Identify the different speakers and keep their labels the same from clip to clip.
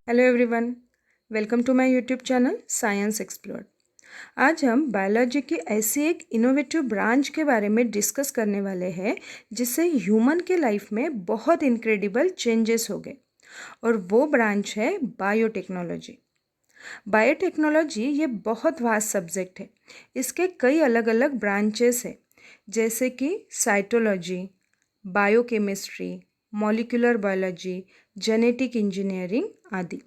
Speaker 1: Hello everyone, welcome to my YouTube channel science explore. आज हम biology की ऐसी एक इनोवेटिव ब्रांच के बारे में डिस्कस करने वाले हैं जिससे ह्यूमन के लाइफ में बहुत इनक्रेडिबल चेंजेस हो गए, और वो ब्रांच है बायोटेक्नोलॉजी। बायोटेक्नोलॉजी ये बहुत वास्ट सब्जेक्ट है। इसके कई अलग अलग ब्रांचेस हैं, जैसे कि cytology, biochemistry, molecular biology, genetic engineering आदि।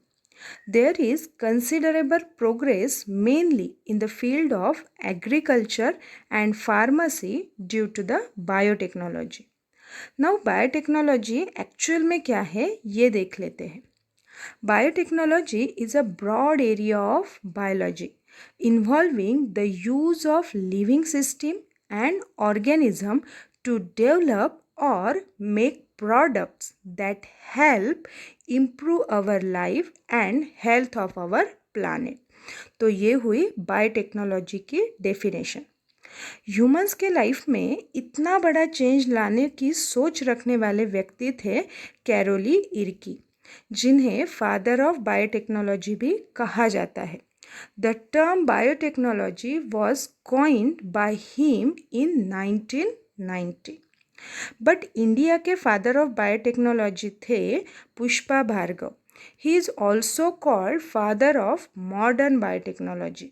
Speaker 1: There is considerable progress mainly in the field of agriculture and pharmacy due to the biotechnology. Now biotechnology actual में क्या है ये देख लेते हैं। Biotechnology is a broad area of biology involving the use of living system and organism to develop or make products that help improve our life and health of our planet। तो ये हुई बायोटेक्नोलॉजी की definition. Humans के life में इतना बड़ा change लाने की सोच रखने वाले व्यक्ति थे कैरोली इरकी, जिन्हें फादर ऑफ बायोटेक्नोलॉजी भी कहा जाता है। The term biotechnology was coined by him in 1990। But India के फादर ऑफ बायोटेक्नोलॉजी थे Pushpa Bhargava. He is also called father of modern biotechnology.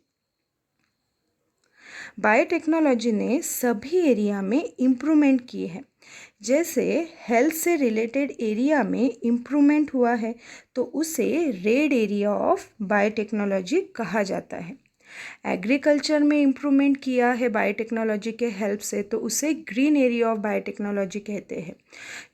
Speaker 1: Biotechnology ने सभी एरिया में इम्प्रूवमेंट की है। जैसे हेल्थ से रिलेटेड एरिया में इम्प्रूवमेंट हुआ है तो उसे रेड एरिया ऑफ बायोटेक्नोलॉजी कहा जाता है। एग्रीकल्चर में इम्प्रूवमेंट किया है बायोटेक्नोलॉजी के हेल्प से तो उसे ग्रीन एरिया ऑफ बायोटेक्नोलॉजी कहते हैं।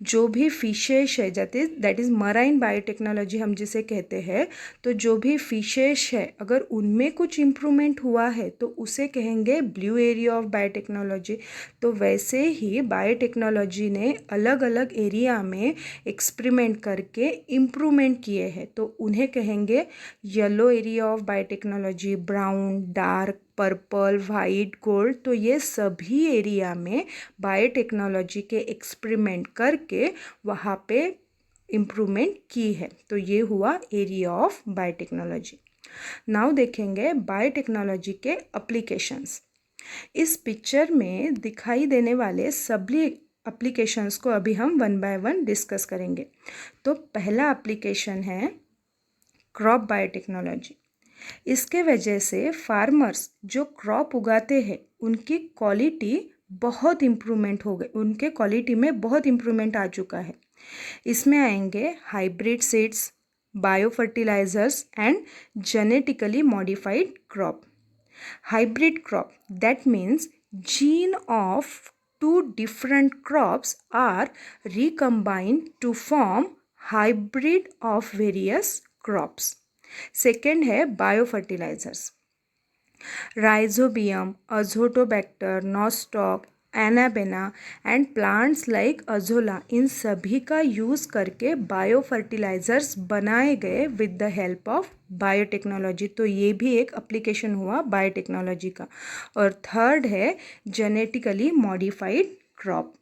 Speaker 1: जो भी फिशेस है दैट इज़ मराइन बायोटेक्नोलॉजी हम जिसे कहते हैं, तो जो भी फिशेस है अगर उनमें कुछ इम्प्रूवमेंट हुआ है तो उसे कहेंगे ब्लू एरिया ऑफ बायोटेक्नोलॉजी। तो वैसे ही बायोटेक्नोलॉजी ने अलग अलग एरिया में एक्सपेरिमेंट करके इम्प्रूवमेंट किए हैं तो उन्हें कहेंगे yellow area of biotechnology, brown, dark, purple, white, gold. तो ये सभी एरिया में बायोटेक्नोलॉजी के एक्सपेरिमेंट करके वहाँ पे इम्प्रूवमेंट की है। तो ये हुआ एरिया ऑफ बायोटेक्नोलॉजी। नाउ देखेंगे बायोटेक्नोलॉजी के एप्लीकेशंस। इस पिक्चर में दिखाई देने वाले सभी एप्लीकेशंस को अभी हम वन बाय वन डिस्कस करेंगे। तो पहला एप्लीकेशन है क्रॉप बायोटेक्नोलॉजी। इसके वजह से फार्मर्स जो क्रॉप उगाते हैं उनकी क्वालिटी बहुत इम्प्रूवमेंट हो गई, उनके क्वालिटी में बहुत इम्प्रूवमेंट आ चुका है। इसमें आएंगे hybrid seeds, bio fertilizers and genetically modified crop. Hybrid crop, that means gene of two different crops are recombined to form hybrid of various crops. Second है biofertilizers. Rhizobium, Azotobacter, Nostoc, Anabaena and plants like Azolla, इन सभी का use करके bio fertilizers बनाए गए with the help of biotechnology. तो ये भी एक एप्लीकेशन हुआ बायोटेक्नोलॉजी का। और थर्ड है जेनेटिकली मॉडिफाइड क्रॉप,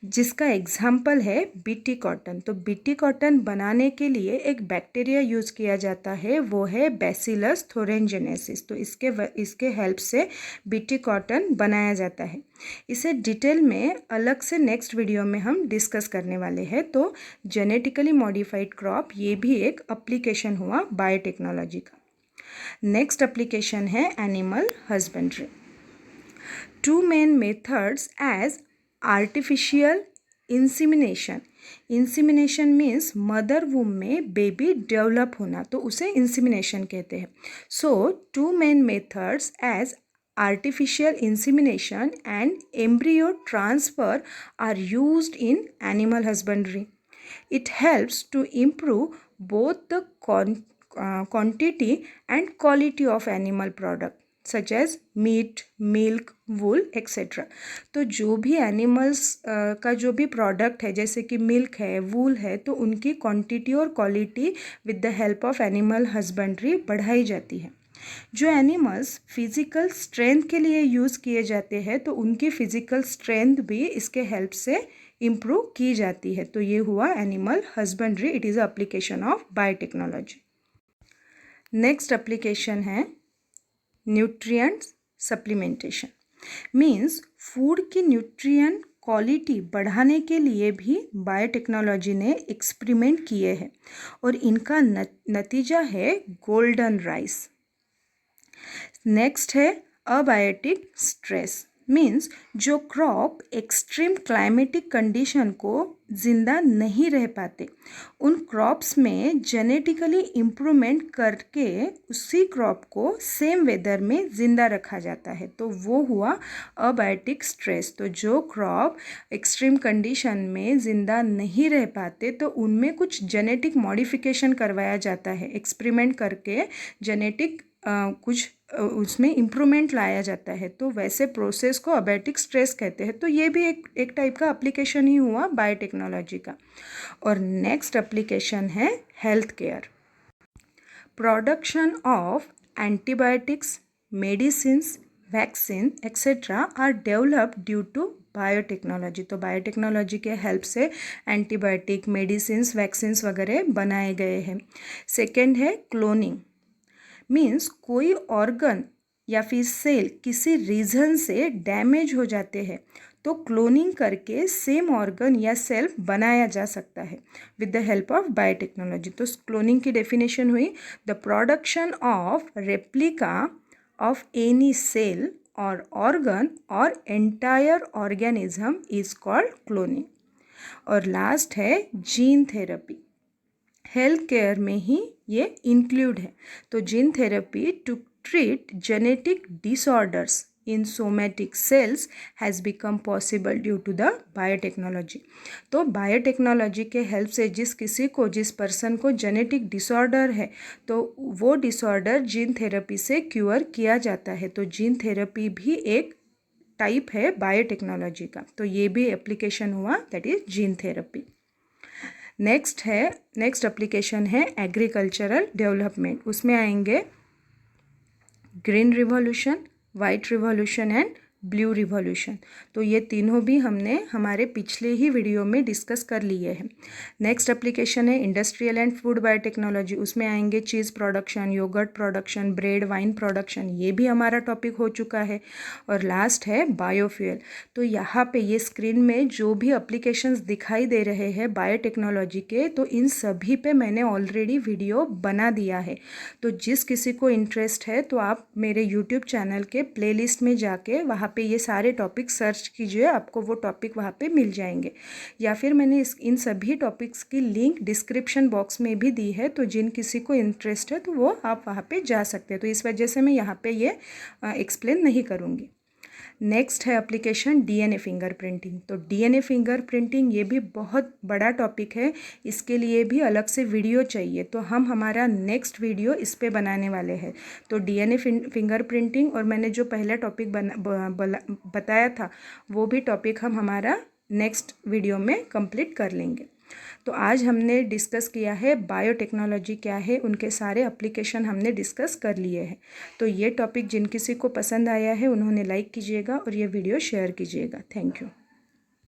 Speaker 1: जिसका एग्जाम्पल है बीटी कॉटन। तो बीटी कॉटन बनाने के लिए एक बैक्टीरिया यूज़ किया जाता है, वो है बैसिलस थोरेंजेनेसिस। तो इसके हेल्प से बीटी कॉटन बनाया जाता है। इसे डिटेल में अलग से नेक्स्ट वीडियो में हम डिस्कस करने वाले हैं। तो जेनेटिकली मॉडिफाइड क्रॉप ये भी एक एप्लीकेशन हुआ बायोटेक्नोलॉजी का। नेक्स्ट एप्लीकेशन है animal husbandry. Two main methods as artificial insemination. Insemination means mother womb में बेबी डेवलप होना, तो उसे इंसिमिनेशन कहते हैं। So two main methods as artificial insemination and embryo transfer are used in animal husbandry. It helps to improve both the quantity and quality of animal product such as meat, milk, wool etc. तो जो भी animals का जो भी product है जैसे कि milk है, वूल है, तो उनकी क्वांटिटी और quality with the help of animal husbandry बढ़ाई जाती है। जो एनिमल्स फिज़िकल स्ट्रेंथ के लिए यूज़ किए जाते हैं तो उनकी फ़िज़िकल स्ट्रेंथ भी इसके हेल्प से इम्प्रूव की जाती है। तो ये हुआ animal husbandry, it is a application of biotechnology. Next application है न्यूट्रिएंट्स सप्लीमेंटेशन। मीन्स फूड की न्यूट्रिएंट क्वालिटी बढ़ाने के लिए भी बायोटेक्नोलॉजी ने एक्सपेरिमेंट किए हैं और इनका नतीजा है गोल्डन राइस। नेक्स्ट है अबायोटिक स्ट्रेस। मीन्स जो क्रॉप एक्सट्रीम क्लाइमेटिक कंडीशन को ज़िंदा नहीं रह पाते, उन क्रॉप्स में जेनेटिकली इम्प्रूवमेंट करके उसी क्रॉप को सेम वेदर में ज़िंदा रखा जाता है, तो वो हुआ अबायोटिक स्ट्रेस। तो जो क्रॉप एक्सट्रीम कंडीशन में ज़िंदा नहीं रह पाते तो उनमें कुछ जेनेटिक मॉडिफिकेशन करवाया जाता है, एक्सपेरिमेंट करके जेनेटिक कुछ उसमें इम्प्रूवमेंट लाया जाता है, तो वैसे प्रोसेस को अबायोटिक स्ट्रेस कहते हैं। तो ये भी एक टाइप का एप्लीकेशन ही हुआ बायोटेक्नोलॉजी का। और नेक्स्ट एप्लीकेशन है health care. Production of antibiotics, medicines, vaccine etcetera are developed due to biotechnology. तो बायोटेक्नोलॉजी के हेल्प से एंटीबायोटिक, मेडिसिन्स, वैक्सीन्स वगैरह बनाए गए हैं। सेकेंड है क्लोनिंग। मीन्स कोई ऑर्गन या फिर सेल किसी रीज़न से डैमेज हो जाते हैं तो क्लोनिंग करके सेम ऑर्गन या सेल बनाया जा सकता है with the help of biotechnology. तो क्लोनिंग की डेफिनेशन हुई the production of replica of any cell और ऑर्गन और entire organism is called cloning. और लास्ट है जीन थेरेपी। हेल्थ केयर में ही ये इंक्लूड है। तो gene therapy to treat genetic disorders in somatic cells has become possible due to the biotechnology. तो बायोटेक्नोलॉजी के हेल्प से जिस पर्सन को जेनेटिक डिसऑर्डर है तो वो डिसऑर्डर जीन थेरेपी से क्योर किया जाता है। तो जीन थेरेपी भी एक टाइप है बायोटेक्नोलॉजी का। तो ये भी एप्लीकेशन हुआ, that is gene therapy. Next application है एग्रीकल्चरल डेवलपमेंट। उसमें आएंगे green revolution, white revolution and blue revolution. तो ये तीनों भी हमने हमारे पिछले ही वीडियो में डिस्कस कर लिए हैं। नेक्स्ट एप्लीकेशन है इंडस्ट्रियल एंड फूड बायोटेक्नोलॉजी। उसमें आएंगे cheese production, yogurt production, bread, wine production, ये भी हमारा टॉपिक हो चुका है। और लास्ट है बायोफ्यूल। तो यहाँ पे ये स्क्रीन में जो भी एप्लीकेशंस दिखाई दे रहे हैं बायोटेक्नोलॉजी के, तो इन सभी पे मैंने ऑलरेडी वीडियो बना दिया है। तो जिस किसी को इंटरेस्ट है तो आप मेरे यूट्यूब चैनल के प्लेलिस्ट में जाके वहाँ पे ये सारे टॉपिक सर्च कीजिए, आपको वो टॉपिक वहाँ पे मिल जाएंगे। या फिर मैंने इन सभी टॉपिक्स की लिंक डिस्क्रिप्शन बॉक्स में भी दी है, तो जिन किसी को इंटरेस्ट है तो वो आप वहाँ पे जा सकते हैं। तो इस वजह से मैं यहाँ पे ये एक्सप्लेन नहीं करूँगी। नेक्स्ट है एप्लीकेशन डीएनए फिंगरप्रिंटिंग। तो डीएनए फिंगरप्रिंटिंग ये भी बहुत बड़ा टॉपिक है, इसके लिए भी अलग से वीडियो चाहिए। तो हम हमारा नेक्स्ट वीडियो इस पे बनाने वाले हैं। तो डीएनए फिंगरप्रिंटिंग और मैंने जो पहला टॉपिक बताया था वो भी टॉपिक हम हमारा नेक्स्ट वीडियो में कंप्लीट कर लेंगे। तो आज हमने डिस्कस किया है बायोटेक्नोलॉजी क्या है, उनके सारे एप्लीकेशन हमने डिस्कस कर लिए हैं। तो ये टॉपिक जिन किसी को पसंद आया है उन्होंने लाइक कीजिएगा और ये वीडियो शेयर कीजिएगा। Thank you.